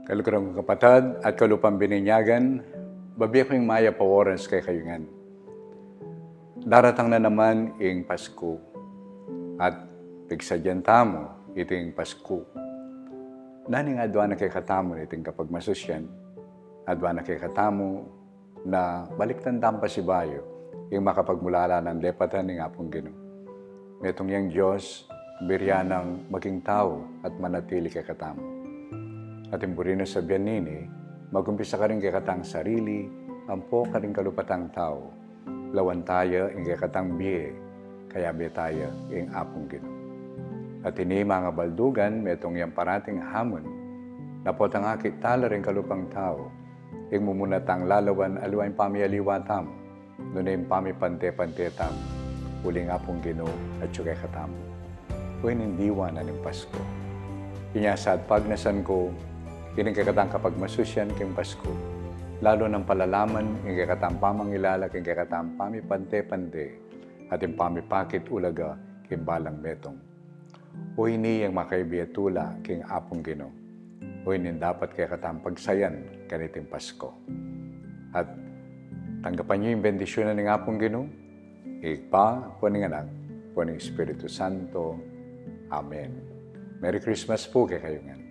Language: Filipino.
Kalukurang kapatad at kalupang bininyagan, babi ko yung maya paworans kay kayungan. Daratang na naman ing Pasko at pigsadyan tamo ito yung Pasko. Naning adwa na kay katamo iting kapag masusyan, adwa na kay katamo na baliktan tampa si bayo yung makapagmulala ng lepatan ng apong Ginoo. Metong yang Diyos, biryanang maging tao at manatili kay katamo. At imburino sa biyanini, magumpisa ka rin kay katang sarili, ampo ka rin kalupatang tao. Lawan tayo ing kay katang biye, kaya biye tayo ing apong Ginoo. At ini mga baldugan, metong yang parating hamon, napot ang akit tala rin kalupang tao, ing mumunatang lalawan aluwain pamialiwa tamo, nunay pamipante-pante tamo, uling apong Ginoo at siyukay katamo. Huwag nindiwa na ng Pasko. Inyasad pagnasan ko, kining kakatang kapag masusyan king Pasko, lalo ng palalaman, ing kakatang pamangilala, king kakatang pamipante-pante, at yung pamipakit ulaga, king balang metong. O ini yung makaibiyatula, king apong Ginoo. O ini dapat kay katang pagsayan, kaniting Pasko. At tanggapan niyo yung bendisyonan ng apong Ginoo, Ipa, po ng anak, po ng Espiritu Santo. Amen. Merry Christmas po kay kayungan.